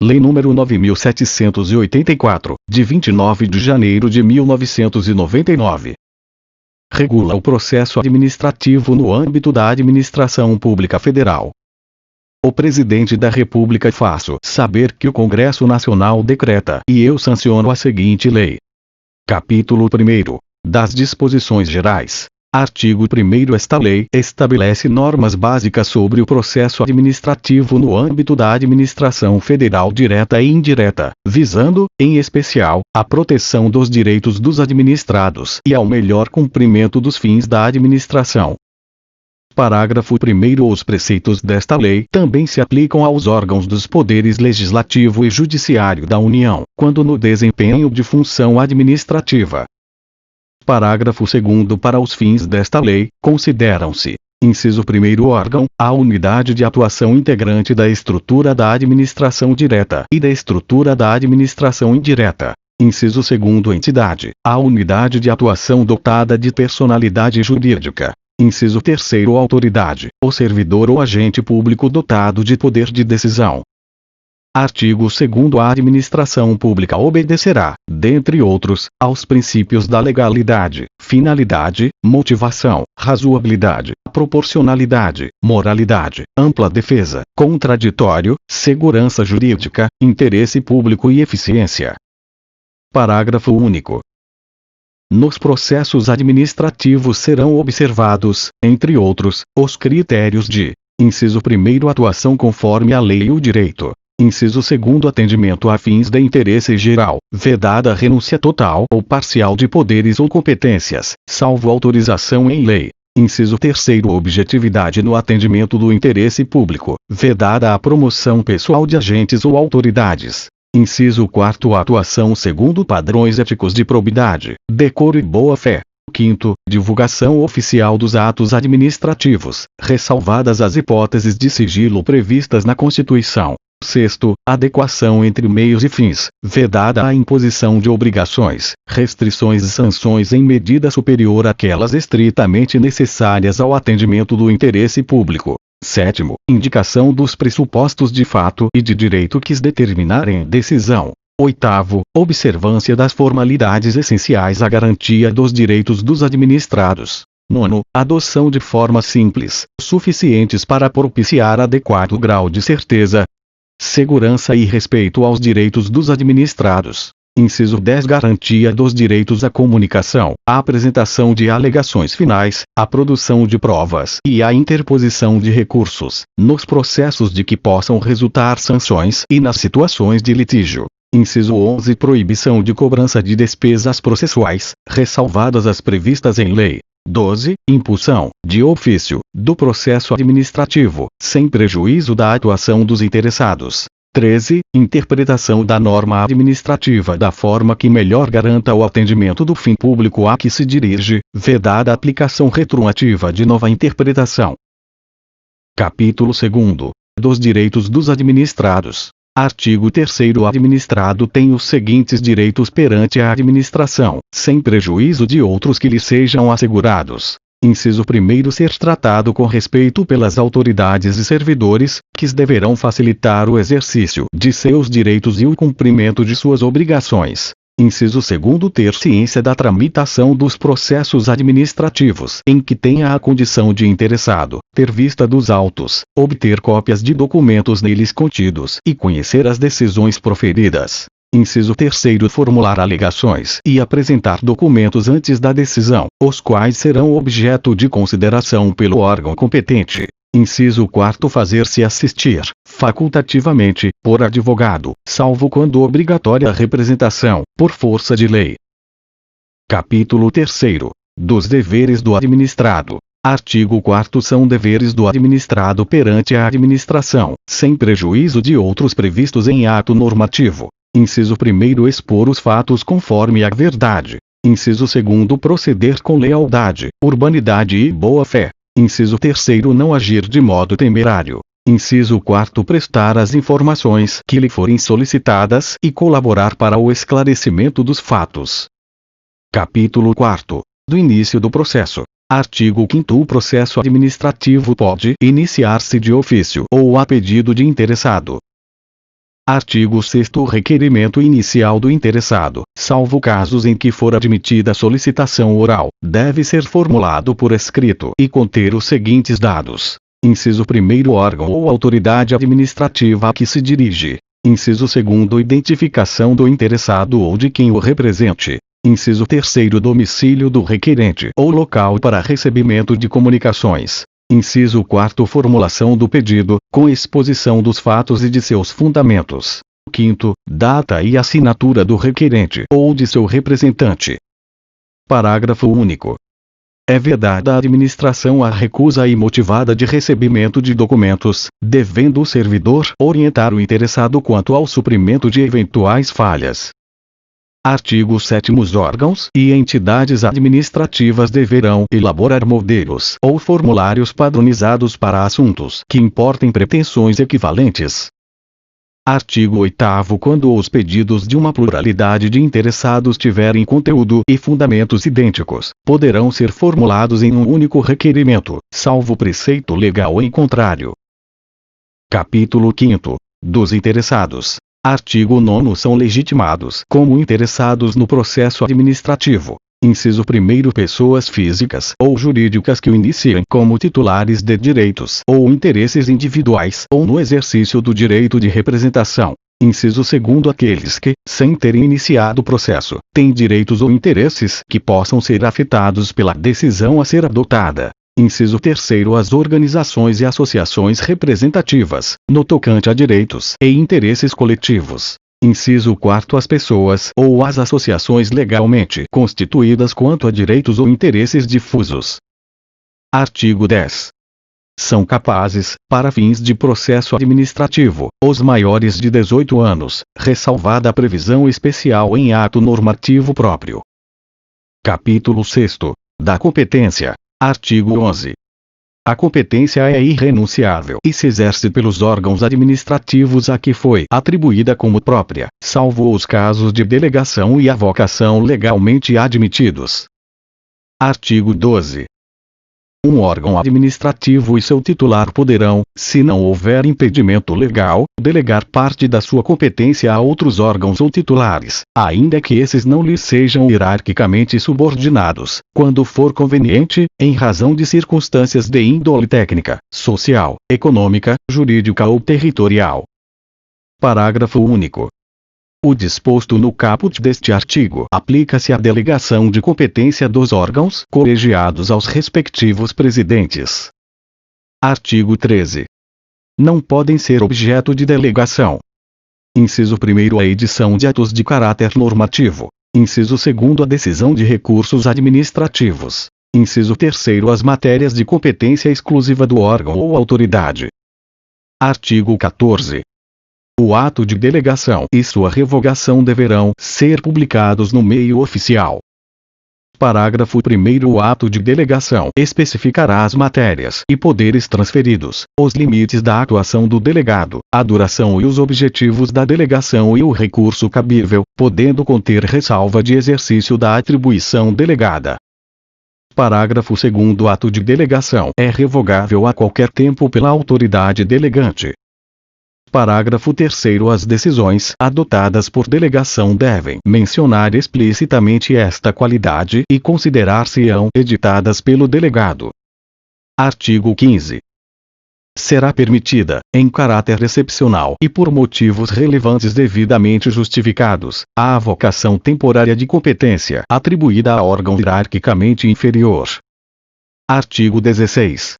Lei nº 9.784, de 29 de janeiro de 1999. Regula o processo administrativo no âmbito da Administração Pública Federal. O Presidente da República faço saber que o Congresso Nacional decreta e eu sanciono a seguinte lei. Capítulo 1º. Das Disposições Gerais. Artigo 1º. Esta lei estabelece normas básicas sobre o processo administrativo no âmbito da administração federal direta e indireta, visando, em especial, a proteção dos direitos dos administrados e ao melhor cumprimento dos fins da administração. Parágrafo 1º. Os preceitos desta lei também se aplicam aos órgãos dos poderes legislativo e judiciário da União, quando no desempenho de função administrativa. Parágrafo 2º. Para os fins desta lei, consideram-se: inciso 1º. Órgão, a unidade de atuação integrante da estrutura da administração direta e da estrutura da administração indireta. Inciso 2º. Entidade, a unidade de atuação dotada de personalidade jurídica. Inciso 3º. Autoridade, o servidor ou agente público dotado de poder de decisão. Artigo 2º. A administração pública obedecerá, dentre outros, aos princípios da legalidade, finalidade, motivação, razoabilidade, proporcionalidade, moralidade, ampla defesa, contraditório, segurança jurídica, interesse público e eficiência. Parágrafo único. Nos processos administrativos serão observados, entre outros, os critérios de: inciso 1º. Atuação conforme a lei e o direito. Inciso 2º. Atendimento a fins de interesse geral, vedada a renúncia total ou parcial de poderes ou competências, salvo autorização em lei. Inciso 3º. Objetividade no atendimento do interesse público, vedada a promoção pessoal de agentes ou autoridades. Inciso 4º. Atuação segundo padrões éticos de probidade, decoro e boa-fé. 5º. Divulgação oficial dos atos administrativos, ressalvadas as hipóteses de sigilo previstas na Constituição. 6º. Adequação entre meios e fins, vedada a imposição de obrigações, restrições e sanções em medida superior àquelas estritamente necessárias ao atendimento do interesse público. 7º. Indicação dos pressupostos de fato e de direito que os determinarem decisão. 8º. Observância das formalidades essenciais à garantia dos direitos dos administrados. 9º. Adoção de formas simples, suficientes para propiciar adequado grau de certeza, segurança e respeito aos direitos dos administrados. Inciso 10. Garantia dos direitos à comunicação, à apresentação de alegações finais, à produção de provas e à interposição de recursos, nos processos de que possam resultar sanções e nas situações de litígio. Inciso 11. Proibição de cobrança de despesas processuais, ressalvadas as previstas em lei. 12. Impulsão, de ofício, do processo administrativo, sem prejuízo da atuação dos interessados. 13. Interpretação da norma administrativa da forma que melhor garanta o atendimento do fim público a que se dirige, vedada a aplicação retroativa de nova interpretação. Capítulo 2º. Dos direitos dos administrados. Artigo 3º. O administrado tem os seguintes direitos perante a administração, sem prejuízo de outros que lhe sejam assegurados. Inciso 1º. Ser tratado com respeito pelas autoridades e servidores, que deverão facilitar o exercício de seus direitos e o cumprimento de suas obrigações. Inciso 2º. Ter ciência da tramitação dos processos administrativos em que tenha a condição de interessado, ter vista dos autos, obter cópias de documentos neles contidos e conhecer as decisões proferidas. Inciso 3º. Formular alegações e apresentar documentos antes da decisão, os quais serão objeto de consideração pelo órgão competente. Inciso 4º. Fazer-se assistir, facultativamente, por advogado, salvo quando obrigatória a representação, por força de lei. Capítulo 3º. Dos deveres do administrado. Artigo 4º. São deveres do administrado perante a administração, sem prejuízo de outros previstos em ato normativo. Inciso 1º. Expor os fatos conforme a verdade. Inciso 2º. Proceder com lealdade, urbanidade e boa-fé. Inciso 3º. Não agir de modo temerário. Inciso 4º. Prestar as informações que lhe forem solicitadas e colaborar para o esclarecimento dos fatos. Capítulo 4º. Do início do processo. Artigo 5º. O processo administrativo pode iniciar-se de ofício ou a pedido de interessado. Artigo 6º. O requerimento inicial do interessado, salvo casos em que for admitida solicitação oral, deve ser formulado por escrito e conter os seguintes dados. Inciso 1º. Órgão ou autoridade administrativa a que se dirige. Inciso 2º. Identificação do interessado ou de quem o represente. Inciso 3º. Domicílio do requerente ou local para recebimento de comunicações. Inciso 4º. Formulação do pedido, com exposição dos fatos e de seus fundamentos. 5º. Data e assinatura do requerente ou de seu representante. Parágrafo único. É vedada à administração a recusa imotivada de recebimento de documentos, devendo o servidor orientar o interessado quanto ao suprimento de eventuais falhas. Artigo 7º. Os órgãos e entidades administrativas deverão elaborar modelos ou formulários padronizados para assuntos que importem pretensões equivalentes. Artigo 8º. Quando os pedidos de uma pluralidade de interessados tiverem conteúdo e fundamentos idênticos, poderão ser formulados em um único requerimento, salvo preceito legal em contrário. Capítulo 5º. Dos interessados. Artigo 9º. São legitimados como interessados no processo administrativo. Inciso 1º. Pessoas físicas ou jurídicas que o iniciem como titulares de direitos ou interesses individuais ou no exercício do direito de representação. Inciso 2º. Aqueles que, sem terem iniciado o processo, têm direitos ou interesses que possam ser afetados pela decisão a ser adotada. Inciso 3º. As organizações e associações representativas, no tocante a direitos e interesses coletivos. Inciso 4º. As pessoas ou as associações legalmente constituídas quanto a direitos ou interesses difusos. Artigo 10. São capazes, para fins de processo administrativo, os maiores de 18 anos, ressalvada a previsão especial em ato normativo próprio. Capítulo 6º. Da competência. Artigo 11. A competência é irrenunciável e se exerce pelos órgãos administrativos a que foi atribuída como própria, salvo os casos de delegação e avocação legalmente admitidos. Artigo 12. Um órgão administrativo e seu titular poderão, se não houver impedimento legal, delegar parte da sua competência a outros órgãos ou titulares, ainda que esses não lhes sejam hierarquicamente subordinados, quando for conveniente, em razão de circunstâncias de índole técnica, social, econômica, jurídica ou territorial. Parágrafo único. O disposto no caput deste artigo aplica-se à delegação de competência dos órgãos colegiados aos respectivos presidentes. Artigo 13. Não podem ser objeto de delegação. Inciso 1º. A edição de atos de caráter normativo. Inciso 2º. A decisão de recursos administrativos. Inciso 3º. As matérias de competência exclusiva do órgão ou autoridade. Artigo 14. O ato de delegação e sua revogação deverão ser publicados no meio oficial. Parágrafo 1º. O ato de delegação especificará as matérias e poderes transferidos, os limites da atuação do delegado, a duração e os objetivos da delegação e o recurso cabível, podendo conter ressalva de exercício da atribuição delegada. Parágrafo 2º. O ato de delegação é revogável a qualquer tempo pela autoridade delegante. Parágrafo 3º. As decisões adotadas por delegação devem mencionar explicitamente esta qualidade e considerar-se-ão editadas pelo delegado. Artigo 15. Será permitida, em caráter excepcional e por motivos relevantes devidamente justificados, a avocação temporária de competência atribuída a órgão hierarquicamente inferior. Artigo 16.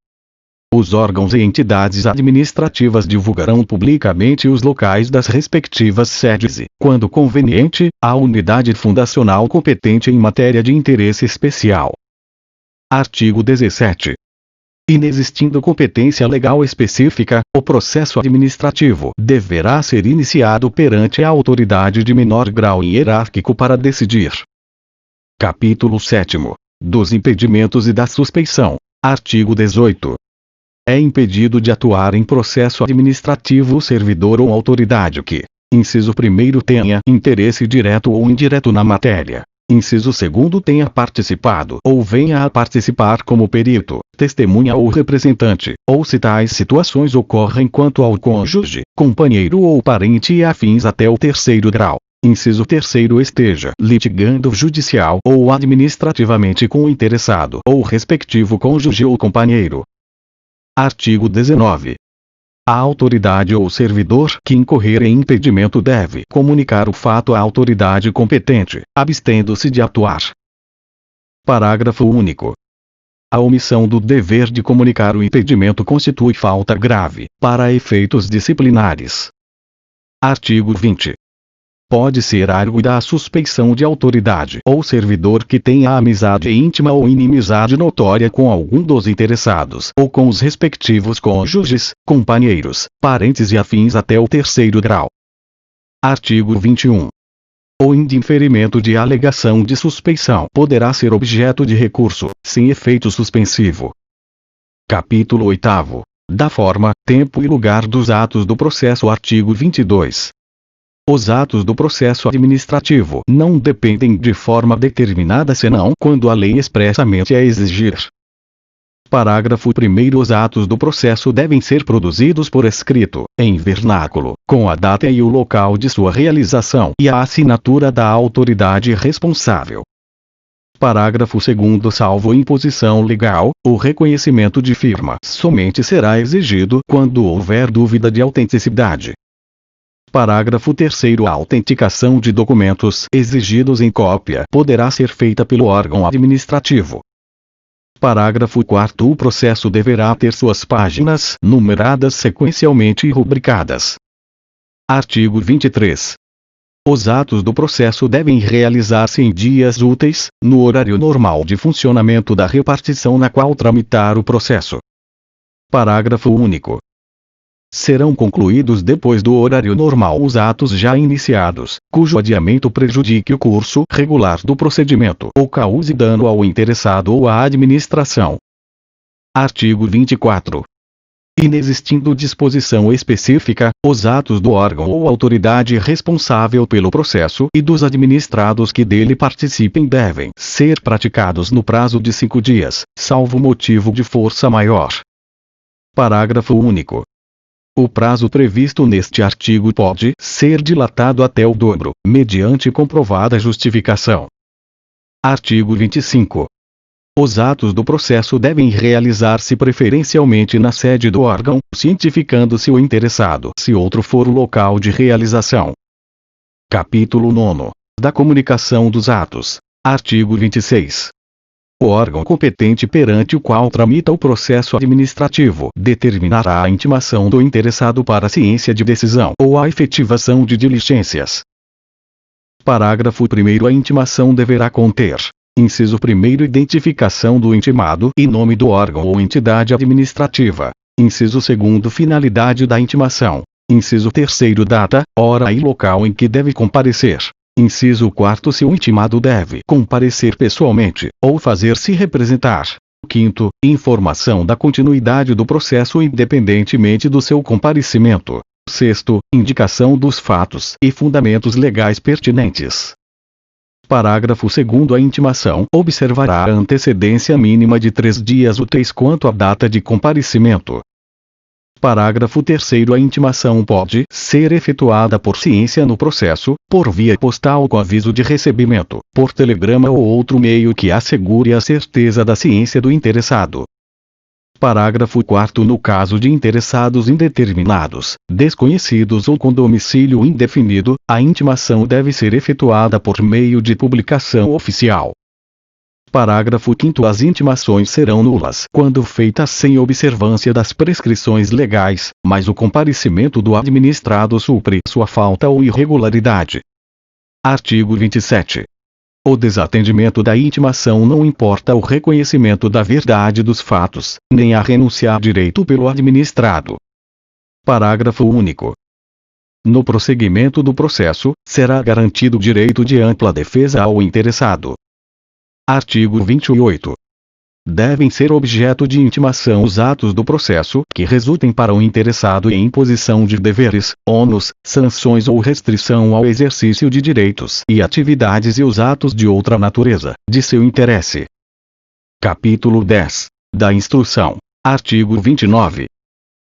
Os órgãos e entidades administrativas divulgarão publicamente os locais das respectivas sedes e, quando conveniente, a unidade fundacional competente em matéria de interesse especial. Artigo 17. Inexistindo competência legal específica, o processo administrativo deverá ser iniciado perante a autoridade de menor grau hierárquico para decidir. Capítulo 7º. Dos impedimentos e da suspeição. Artigo 18. É impedido de atuar em processo administrativo o servidor ou autoridade que, inciso 1º, tenha interesse direto ou indireto na matéria, Inciso 2º tenha participado ou venha a participar como perito, testemunha ou representante, ou se tais situações ocorrem quanto ao cônjuge, companheiro ou parente e afins até o 3º grau. Inciso 3º esteja litigando judicial ou administrativamente com o interessado ou respectivo cônjuge ou companheiro. Artigo 19. A autoridade ou servidor que incorrer em impedimento deve comunicar o fato à autoridade competente, abstendo-se de atuar. Parágrafo único. A omissão do dever de comunicar o impedimento constitui falta grave, para efeitos disciplinares. Artigo 20. Pode ser arguida a suspeição de autoridade ou servidor que tenha amizade íntima ou inimizade notória com algum dos interessados ou com os respectivos cônjuges, companheiros, parentes e afins até o 3º grau. Artigo 21. O indeferimento de alegação de suspeição poderá ser objeto de recurso, sem efeito suspensivo. Capítulo 8º. Da forma, tempo e lugar dos atos do processo. Artigo 22. Os atos do processo administrativo não dependem de forma determinada senão quando a lei expressamente a exigir. Parágrafo 1º. Os atos do processo devem ser produzidos por escrito, em vernáculo, com a data e o local de sua realização e a assinatura da autoridade responsável. Parágrafo 2º. Salvo imposição legal, o reconhecimento de firma somente será exigido quando houver dúvida de autenticidade. Parágrafo 3º. A autenticação de documentos exigidos em cópia poderá ser feita pelo órgão administrativo. Parágrafo 4º. O processo deverá ter suas páginas numeradas sequencialmente e rubricadas. Artigo 23. Os atos do processo devem realizar-se em dias úteis, no horário normal de funcionamento da repartição na qual tramitar o processo. Parágrafo único. Serão concluídos depois do horário normal os atos já iniciados, cujo adiamento prejudique o curso regular do procedimento ou cause dano ao interessado ou à administração. Artigo 24. Inexistindo disposição específica, os atos do órgão ou autoridade responsável pelo processo e dos administrados que dele participem devem ser praticados no prazo de 5 dias, salvo motivo de força maior. Parágrafo único. O prazo previsto neste artigo pode ser dilatado até o dobro, mediante comprovada justificação. Artigo 25. Os atos do processo devem realizar-se preferencialmente na sede do órgão, cientificando-se o interessado se outro for o local de realização. Capítulo 9. Da comunicação dos atos. Artigo 26. O órgão competente perante o qual tramita o processo administrativo determinará a intimação do interessado para a ciência de decisão ou a efetivação de diligências. Parágrafo 1º. A intimação deverá conter: inciso 1º, identificação do intimado e nome do órgão ou entidade administrativa. Inciso 2º, finalidade da intimação. Inciso 3º, data, hora e local em que deve comparecer. Inciso 4º, se o intimado deve comparecer pessoalmente, ou fazer-se representar. 5º, informação da continuidade do processo independentemente do seu comparecimento. 6º, indicação dos fatos e fundamentos legais pertinentes. Parágrafo 2º. A intimação observará a antecedência mínima de 3 dias úteis quanto à data de comparecimento. Parágrafo 3º. A intimação pode ser efetuada por ciência no processo, por via postal com aviso de recebimento, por telegrama ou outro meio que assegure a certeza da ciência do interessado. Parágrafo 4º. No caso de interessados indeterminados, desconhecidos ou com domicílio indefinido, a intimação deve ser efetuada por meio de publicação oficial. Parágrafo 5º. As intimações serão nulas quando feitas sem observância das prescrições legais, mas o comparecimento do administrado supre sua falta ou irregularidade. Artigo 27. O desatendimento da intimação não importa o reconhecimento da verdade dos fatos, nem a renúncia a direito pelo administrado. Parágrafo único. No prosseguimento do processo, será garantido o direito de ampla defesa ao interessado. Artigo 28. devem ser objeto de intimação os atos do processo que resultem para o interessado em imposição de deveres, ônus, sanções ou restrição ao exercício de direitos e atividades e os atos de outra natureza, de seu interesse. Capítulo 10. Da instrução. Artigo 29.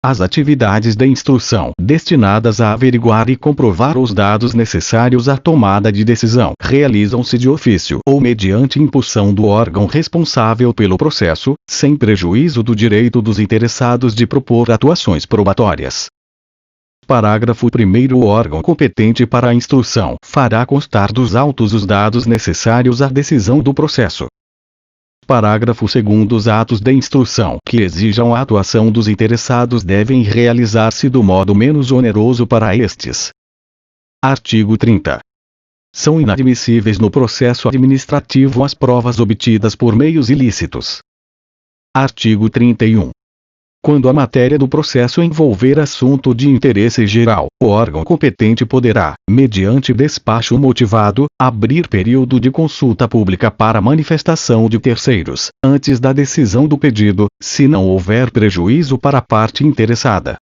As atividades da instrução destinadas a averiguar e comprovar os dados necessários à tomada de decisão realizam-se de ofício ou mediante impulsão do órgão responsável pelo processo, sem prejuízo do direito dos interessados de propor atuações probatórias. Parágrafo 1º. O órgão competente para a instrução fará constar dos autos os dados necessários à decisão do processo. Parágrafo 2º. Os atos de instrução que exijam a atuação dos interessados devem realizar-se do modo menos oneroso para estes. Artigo 30. São inadmissíveis no processo administrativo as provas obtidas por meios ilícitos. Artigo 31. Quando a matéria do processo envolver assunto de interesse geral, o órgão competente poderá, mediante despacho motivado, abrir período de consulta pública para manifestação de terceiros, antes da decisão do pedido, se não houver prejuízo para a parte interessada.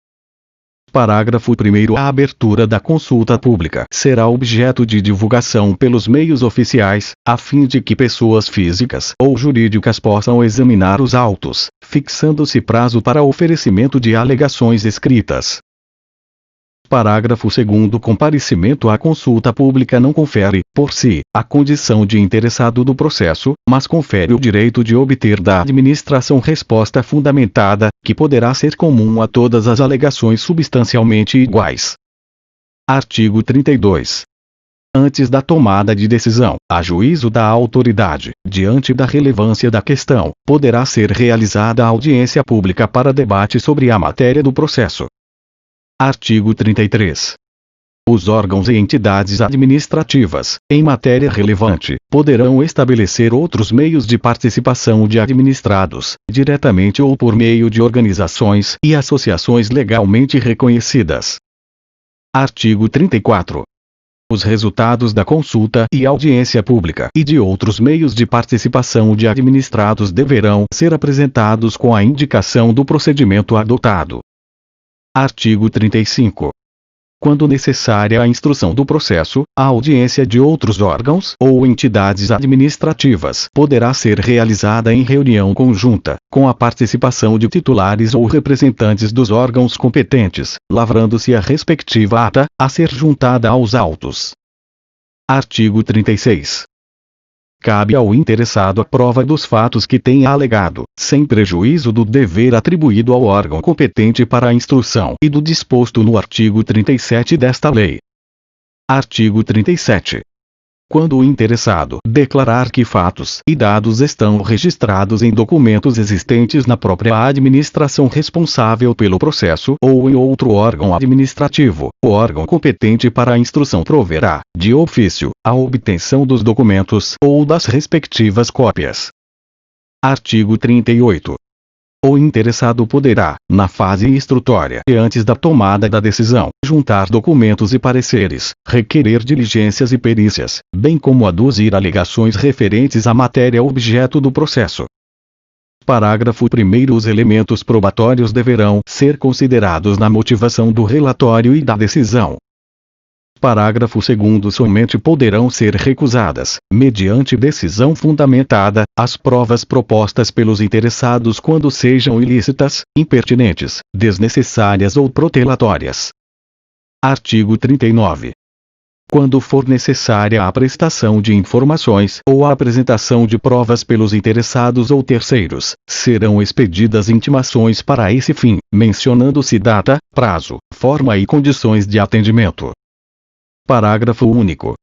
Parágrafo 1º. A abertura da consulta pública será objeto de divulgação pelos meios oficiais, a fim de que pessoas físicas ou jurídicas possam examinar os autos, fixando-se prazo para oferecimento de alegações escritas. Parágrafo 2º. Comparecimento à consulta pública não confere, por si, a condição de interessado do processo, mas confere o direito de obter da administração resposta fundamentada, que poderá ser comum a todas as alegações substancialmente iguais. Artigo 32. Antes da tomada de decisão, a juízo da autoridade, diante da relevância da questão, poderá ser realizada a audiência pública para debate sobre a matéria do processo. Artigo 33. Os órgãos e entidades administrativas, em matéria relevante, poderão estabelecer outros meios de participação de administrados, diretamente ou por meio de organizações e associações legalmente reconhecidas. Artigo 34. Os resultados da consulta e audiência pública e de outros meios de participação de administrados deverão ser apresentados com a indicação do procedimento adotado. Artigo 35. Quando necessária a instrução do processo, a audiência de outros órgãos ou entidades administrativas poderá ser realizada em reunião conjunta, com a participação de titulares ou representantes dos órgãos competentes, lavrando-se a respectiva ata, a ser juntada aos autos. Artigo 36. Cabe ao interessado a prova dos fatos que tenha alegado, sem prejuízo do dever atribuído ao órgão competente para a instrução e do disposto no artigo 37 desta lei. Artigo 37. Quando o interessado declarar que fatos e dados estão registrados em documentos existentes na própria administração responsável pelo processo ou em outro órgão administrativo, o órgão competente para a instrução proverá, de ofício, a obtenção dos documentos ou das respectivas cópias. Artigo 38. O interessado poderá, na fase instrutória e antes da tomada da decisão, juntar documentos e pareceres, requerer diligências e perícias, bem como aduzir alegações referentes à matéria objeto do processo. Parágrafo 1º. Os elementos probatórios deverão ser considerados na motivação do relatório e da decisão. Parágrafo 2º. Somente poderão ser recusadas, mediante decisão fundamentada, as provas propostas pelos interessados quando sejam ilícitas, impertinentes, desnecessárias ou protelatórias. Artigo 39. Quando for necessária a prestação de informações ou a apresentação de provas pelos interessados ou terceiros, serão expedidas intimações para esse fim, mencionando-se data, prazo, forma e condições de atendimento. Parágrafo único.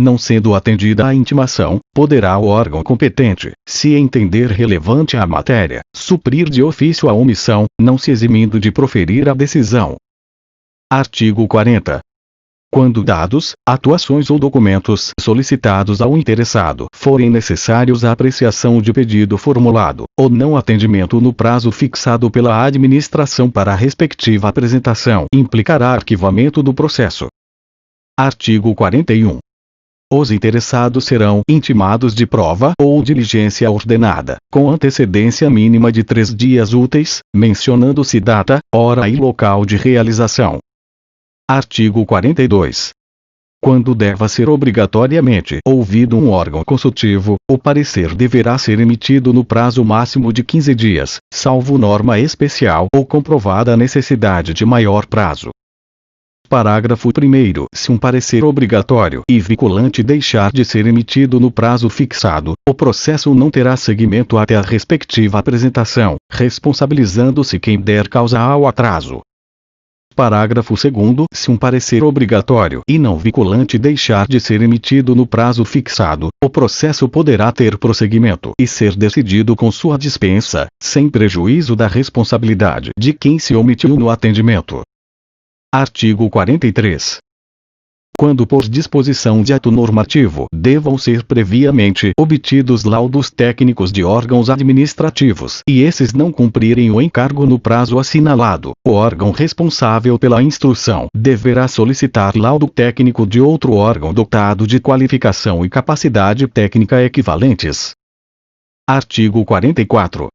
Não sendo atendida a intimação, poderá o órgão competente, se entender relevante a matéria, suprir de ofício a omissão, não se eximindo de proferir a decisão. Artigo 40. Quando dados, atuações ou documentos solicitados ao interessado forem necessários à apreciação de pedido formulado, ou não atendimento no prazo fixado pela administração para a respectiva apresentação, implicará arquivamento do processo. Artigo 41. Os interessados serão intimados de prova ou diligência ordenada, com antecedência mínima de 3 dias úteis, mencionando-se data, hora e local de realização. Artigo 42. Quando deva ser obrigatoriamente ouvido um órgão consultivo, o parecer deverá ser emitido no prazo máximo de 15 dias, salvo norma especial ou comprovada a necessidade de maior prazo. Parágrafo 1º. Se um parecer obrigatório e vinculante deixar de ser emitido no prazo fixado, o processo não terá seguimento até a respectiva apresentação, responsabilizando-se quem der causa ao atraso. Parágrafo 2º. Se um parecer obrigatório e não vinculante deixar de ser emitido no prazo fixado, o processo poderá ter prosseguimento e ser decidido com sua dispensa, sem prejuízo da responsabilidade de quem se omitiu no atendimento. Artigo 43. Quando por disposição de ato normativo devam ser previamente obtidos laudos técnicos de órgãos administrativos e esses não cumprirem o encargo no prazo assinalado, o órgão responsável pela instrução deverá solicitar laudo técnico de outro órgão dotado de qualificação e capacidade técnica equivalentes. Artigo 44.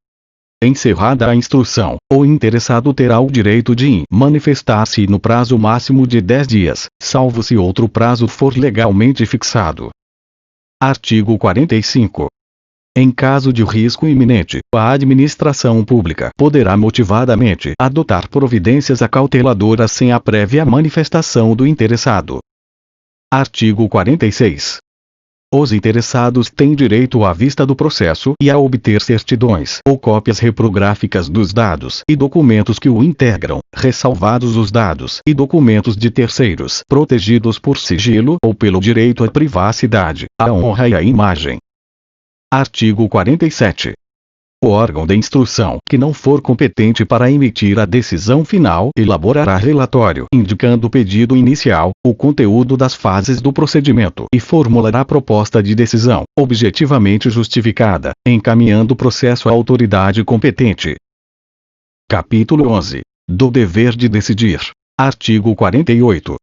Encerrada a instrução, o interessado terá o direito de manifestar-se no prazo máximo de 10 dias, salvo se outro prazo for legalmente fixado. Artigo 45. Em caso de risco iminente, a administração pública poderá motivadamente adotar providências acauteladoras sem a prévia manifestação do interessado. Artigo 46. Os interessados têm direito à vista do processo e a obter certidões ou cópias reprográficas dos dados e documentos que o integram, ressalvados os dados e documentos de terceiros protegidos por sigilo ou pelo direito à privacidade, à honra e à imagem. Artigo 47. O órgão de instrução que não for competente para emitir a decisão final elaborará relatório indicando o pedido inicial, o conteúdo das fases do procedimento e formulará proposta de decisão, objetivamente justificada, encaminhando o processo à autoridade competente. Capítulo 11. Do dever de decidir. Artigo 48.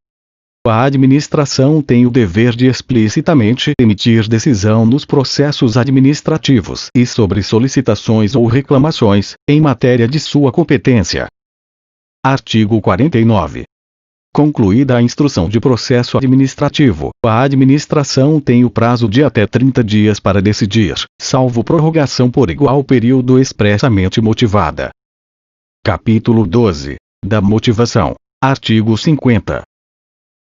A administração tem o dever de explicitamente emitir decisão nos processos administrativos e sobre solicitações ou reclamações, em matéria de sua competência. Artigo 49. Concluída a instrução de processo administrativo, a administração tem o prazo de até 30 dias para decidir, salvo prorrogação por igual período expressamente motivada. Capítulo 12. Da motivação. Artigo 50.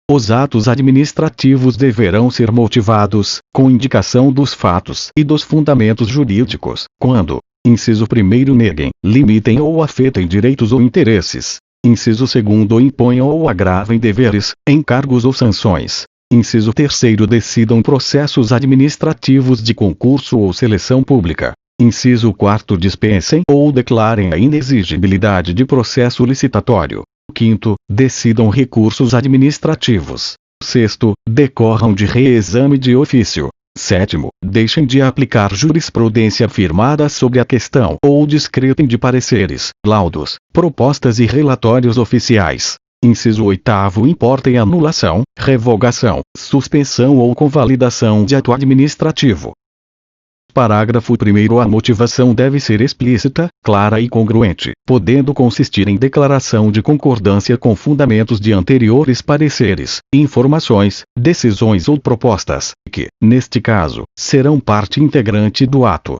Os atos administrativos deverão ser motivados, com indicação dos fatos e dos fundamentos jurídicos, quando, inciso 1º neguem, limitem ou afetem direitos ou interesses, inciso 2º imponham ou agravem deveres, encargos ou sanções, inciso 3º decidam processos administrativos de concurso ou seleção pública, inciso 4º dispensem ou declarem a inexigibilidade de processo licitatório. 5º, decidam recursos administrativos. 6º, decorram de reexame de ofício. 7º, deixem de aplicar jurisprudência firmada sobre a questão ou discrepem de pareceres, laudos, propostas e relatórios oficiais. Inciso 8º, importem anulação, revogação, suspensão ou convalidação de ato administrativo. Parágrafo 1º. A motivação deve ser explícita, clara e congruente, podendo consistir em declaração de concordância com fundamentos de anteriores pareceres, informações, decisões ou propostas, que, neste caso, serão parte integrante do ato.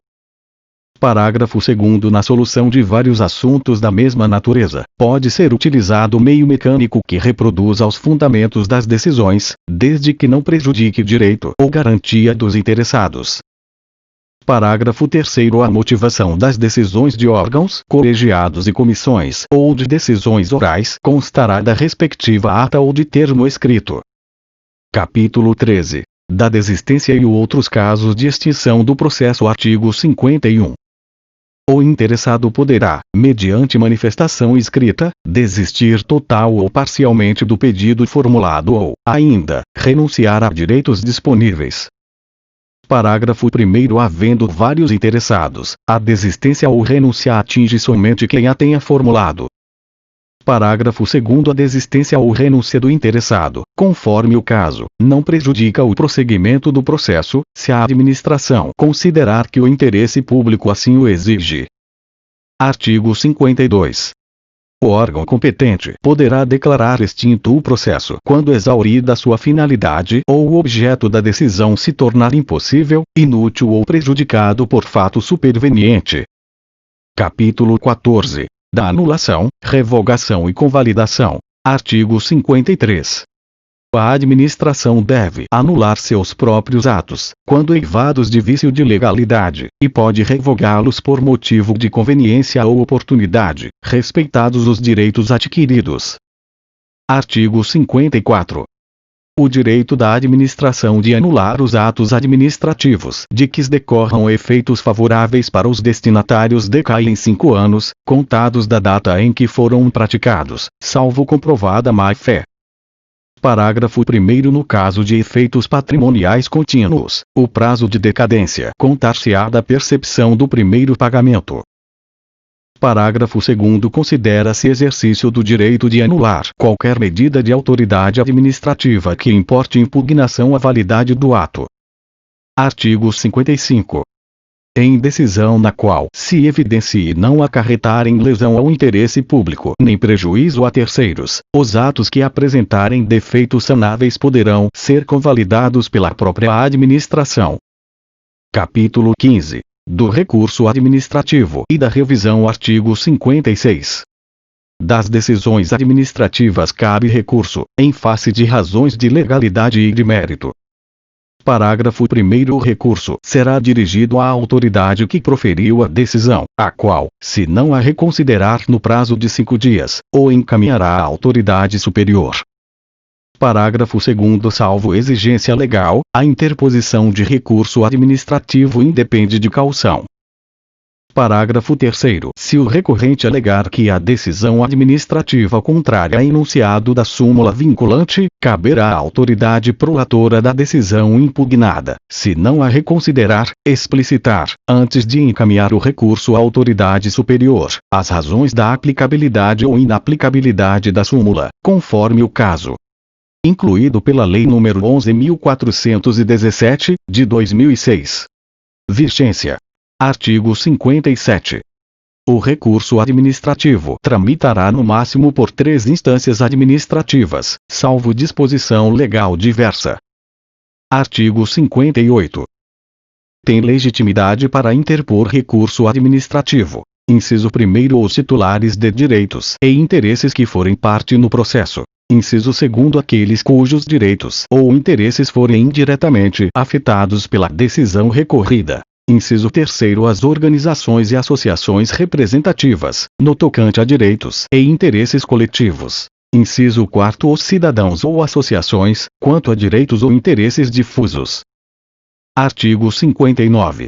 Parágrafo 2º. Na solução de vários assuntos da mesma natureza, pode ser utilizado meio mecânico que reproduza os fundamentos das decisões, desde que não prejudique direito ou garantia dos interessados. Parágrafo 3º. A motivação das decisões de órgãos, colegiados e comissões ou de decisões orais constará da respectiva ata ou de termo escrito. Capítulo 13. Da desistência e outros casos de extinção do processo. Artigo 51. O interessado poderá, mediante manifestação escrita, desistir total ou parcialmente do pedido formulado ou, ainda, renunciar a direitos disponíveis. Parágrafo 1º. Havendo vários interessados, a desistência ou renúncia atinge somente quem a tenha formulado. Parágrafo 2º. A desistência ou renúncia do interessado, conforme o caso, não prejudica o prosseguimento do processo, se a administração considerar que o interesse público assim o exige. Artigo 52. O órgão competente poderá declarar extinto o processo quando exaurida sua finalidade ou o objeto da decisão se tornar impossível, inútil ou prejudicado por fato superveniente. Capítulo 14. Da anulação, revogação e convalidação. Artigo 53. A administração deve anular seus próprios atos, quando eivados de vício de legalidade, e pode revogá-los por motivo de conveniência ou oportunidade, respeitados os direitos adquiridos. Artigo 54. O direito da administração de anular os atos administrativos de que decorram efeitos favoráveis para os destinatários decai em 5 anos, contados da data em que foram praticados, salvo comprovada má-fé. Parágrafo 1º. No caso de efeitos patrimoniais contínuos, o prazo de decadência contar-se-á da percepção do primeiro pagamento. Parágrafo 2º. Considera-se exercício do direito de anular qualquer medida de autoridade administrativa que importe impugnação à validade do ato. Artigo 55. Em decisão na qual se evidencie não acarretarem lesão ao interesse público nem prejuízo a terceiros, os atos que apresentarem defeitos sanáveis poderão ser convalidados pela própria administração. Capítulo 15. Do recurso administrativo e da revisão. Artigo 56. Das decisões administrativas cabe recurso, em face de razões de legalidade e de mérito. Parágrafo 1º. O recurso será dirigido à autoridade que proferiu a decisão, a qual, se não a reconsiderar no prazo de 5 dias, o encaminhará à autoridade superior. Parágrafo 2º. Salvo exigência legal, a interposição de recurso administrativo independe de caução. Parágrafo 3º. Se o recorrente alegar que a decisão administrativa contrária a enunciado da súmula vinculante, caberá à autoridade prolatora da decisão impugnada, se não a reconsiderar, explicitar, antes de encaminhar o recurso à autoridade superior, as razões da aplicabilidade ou inaplicabilidade da súmula, conforme o caso. Incluído pela Lei nº 11.417, de 2006. Vigência. Artigo 57. O recurso administrativo tramitará no máximo por 3 instâncias administrativas, salvo disposição legal diversa. Artigo 58. Tem legitimidade para interpor recurso administrativo. Inciso 1º. Os titulares de direitos e interesses que forem parte no processo. Inciso 2º. Aqueles cujos direitos ou interesses forem indiretamente afetados pela decisão recorrida. Inciso 3º. As organizações e associações representativas, no tocante a direitos e interesses coletivos. Inciso 4º. Os cidadãos ou associações, quanto a direitos ou interesses difusos. Artigo 59.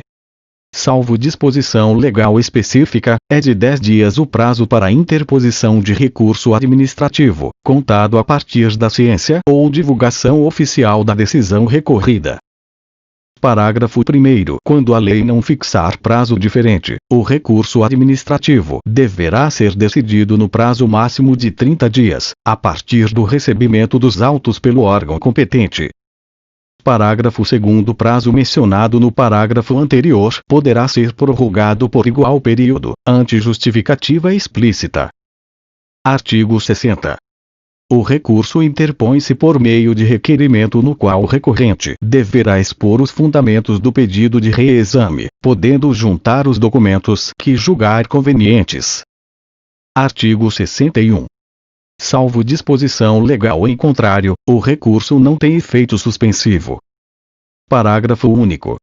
Salvo disposição legal específica, é de 10 dias o prazo para a interposição de recurso administrativo, contado a partir da ciência ou divulgação oficial da decisão recorrida. Parágrafo 1º. Quando a lei não fixar prazo diferente, o recurso administrativo deverá ser decidido no prazo máximo de 30 dias, a partir do recebimento dos autos pelo órgão competente. Parágrafo 2º. O prazo mencionado no parágrafo anterior poderá ser prorrogado por igual período, ante justificativa explícita. Artigo 60. O recurso interpõe-se por meio de requerimento no qual o recorrente deverá expor os fundamentos do pedido de reexame, podendo juntar os documentos que julgar convenientes. Artigo 61. Salvo disposição legal em contrário, o recurso não tem efeito suspensivo. Parágrafo único.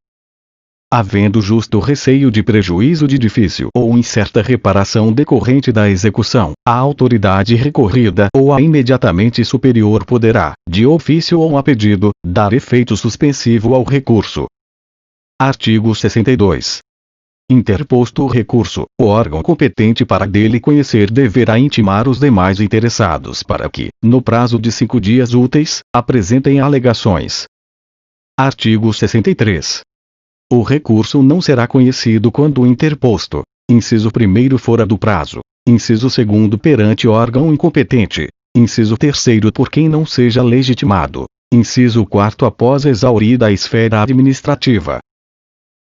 Havendo justo receio de prejuízo de difícil ou incerta reparação decorrente da execução, a autoridade recorrida ou a imediatamente superior poderá, de ofício ou a pedido, dar efeito suspensivo ao recurso. Artigo 62. Interposto o recurso, o órgão competente para dele conhecer deverá intimar os demais interessados para que, no prazo de 5 dias úteis, apresentem alegações. Artigo 63. O recurso não será conhecido quando interposto, Inciso 1º fora do prazo. Inciso 2º perante órgão incompetente. Inciso 3º por quem não seja legitimado. Inciso 4º após exaurida a esfera administrativa.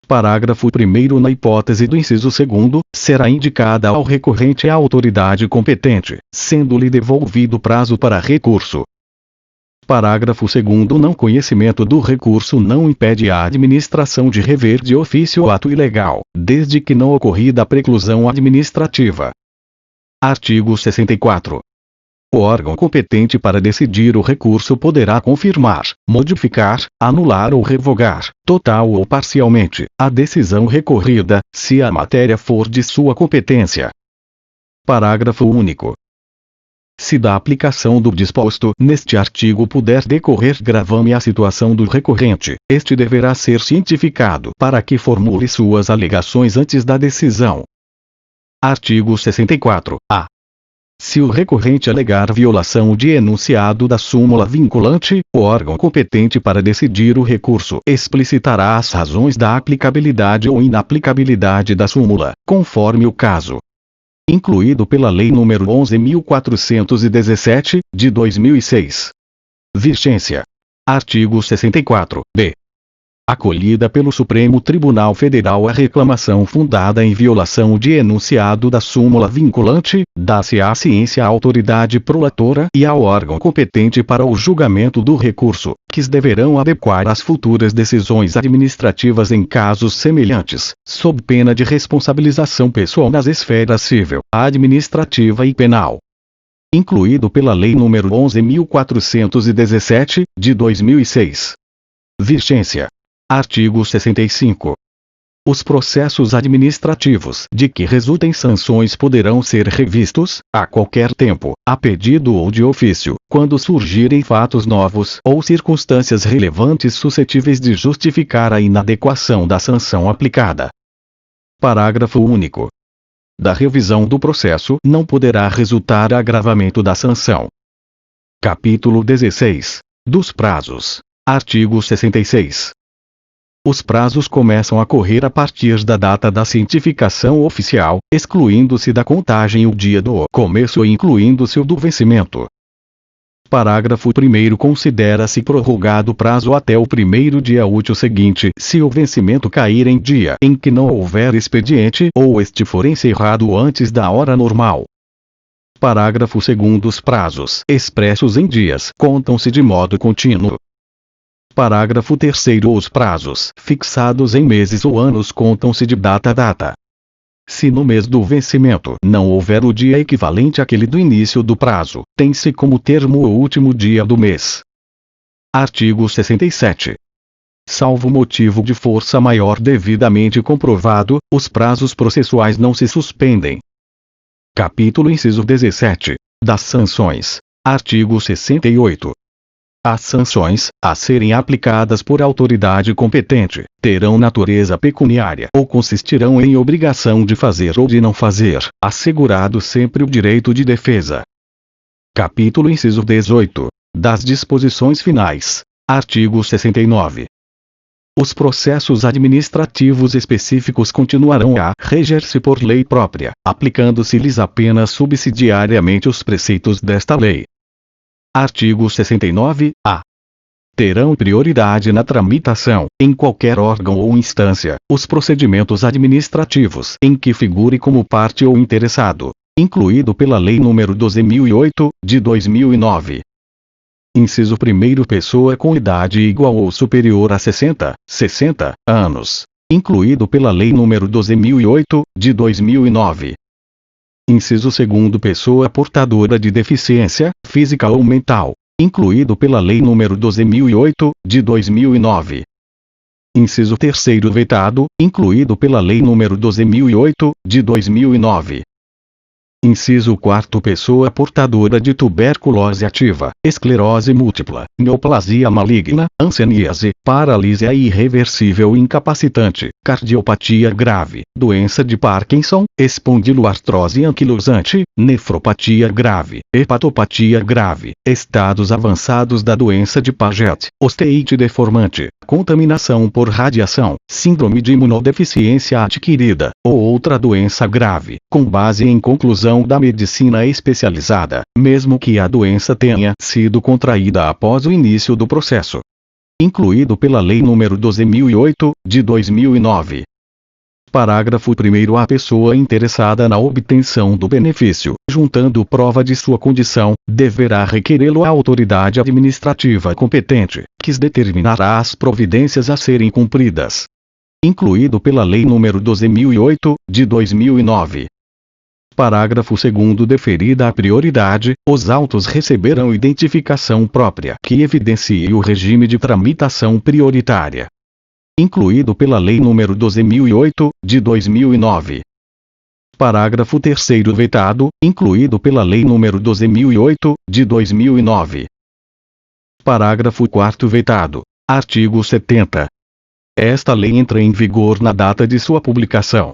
Parágrafo 1º na hipótese do inciso 2º, será indicada ao recorrente a autoridade competente, sendo-lhe devolvido prazo para recurso. Parágrafo 2º não conhecimento do recurso não impede a administração de rever de ofício o ato ilegal, desde que não ocorrida a preclusão administrativa. Artigo 64. O órgão competente para decidir o recurso poderá confirmar, modificar, anular ou revogar, total ou parcialmente, a decisão recorrida, se a matéria for de sua competência. Parágrafo único. Se da aplicação do disposto neste artigo puder decorrer gravame à situação do recorrente, este deverá ser cientificado para que formule suas alegações antes da decisão. Artigo 64-A. Se o recorrente alegar violação de enunciado da súmula vinculante, o órgão competente para decidir o recurso explicitará as razões da aplicabilidade ou inaplicabilidade da súmula, conforme o caso. Incluído pela Lei nº 11.417, de 2006. Vigência. Artigo 64-B. Acolhida pelo Supremo Tribunal Federal a reclamação fundada em violação de enunciado da súmula vinculante, dá-se à ciência à autoridade prolatora e ao órgão competente para o julgamento do recurso, que deverão adequar as futuras decisões administrativas em casos semelhantes, sob pena de responsabilização pessoal nas esferas civil, administrativa e penal. Incluído pela Lei nº 11.417, de 2006. Vigência. Artigo 65. Os processos administrativos de que resultem sanções poderão ser revistos, a qualquer tempo, a pedido ou de ofício, quando surgirem fatos novos ou circunstâncias relevantes suscetíveis de justificar a inadequação da sanção aplicada. Parágrafo único. Da revisão do processo não poderá resultar agravamento da sanção. Capítulo 16. Dos prazos. Artigo 66. Os prazos começam a correr a partir da data da cientificação oficial, excluindo-se da contagem o dia do começo e incluindo-se o do vencimento. Parágrafo 1º considera-se prorrogado o prazo até o primeiro dia útil seguinte, se o vencimento cair em dia em que não houver expediente ou este for encerrado antes da hora normal. Parágrafo 2º os prazos expressos em dias contam-se de modo contínuo. Parágrafo 3º os prazos fixados em meses ou anos contam-se de data a data. Se no mês do vencimento não houver o dia equivalente àquele do início do prazo, tem-se como termo o último dia do mês. Artigo 67. Salvo motivo de força maior devidamente comprovado, os prazos processuais não se suspendem. Capítulo inciso 17. Das sanções. Artigo 68. As sanções, a serem aplicadas por autoridade competente, terão natureza pecuniária ou consistirão em obrigação de fazer ou de não fazer, assegurado sempre o direito de defesa. Capítulo inciso 18. Das disposições finais. Artigo 69. Os processos administrativos específicos continuarão a reger-se por lei própria, aplicando-se-lhes apenas subsidiariamente os preceitos desta lei. Artigo 69-A. Terão prioridade na tramitação, em qualquer órgão ou instância, os procedimentos administrativos em que figure como parte ou interessado, incluído pela Lei nº 12.008, de 2009. Inciso 1º pessoa com idade igual ou superior a 60 anos, incluído pela Lei nº 12.008, de 2009. Inciso 2º pessoa portadora de deficiência, física ou mental, incluído pela Lei nº 12.008, de 2009. Inciso 3º vetado, incluído pela Lei nº 12.008, de 2009. Inciso 4. Pessoa portadora de tuberculose ativa, esclerose múltipla, neoplasia maligna, hanseníase, paralisia irreversível incapacitante, cardiopatia grave, doença de Parkinson, espondiloartrose anquilosante, nefropatia grave, hepatopatia grave, estados avançados da doença de Paget, osteite deformante, contaminação por radiação, síndrome de imunodeficiência adquirida, ou outra doença grave, com base em conclusão da medicina especializada, mesmo que a doença tenha sido contraída após o início do processo. Incluído pela Lei nº 12.008, de 2009. Parágrafo 1º. A pessoa interessada na obtenção do benefício, juntando prova de sua condição, deverá requerê-lo à autoridade administrativa competente, que determinará as providências a serem cumpridas. Incluído pela Lei nº 12.008, de 2009. Parágrafo 2º. Deferida a prioridade, os autos receberão identificação própria que evidencie o regime de tramitação prioritária. Incluído pela Lei nº 12.008, de 2009. Parágrafo 3º. Vetado, incluído pela Lei nº 12.008, de 2009. Parágrafo 4º. Vetado. Artigo 70. Esta lei entra em vigor na data de sua publicação.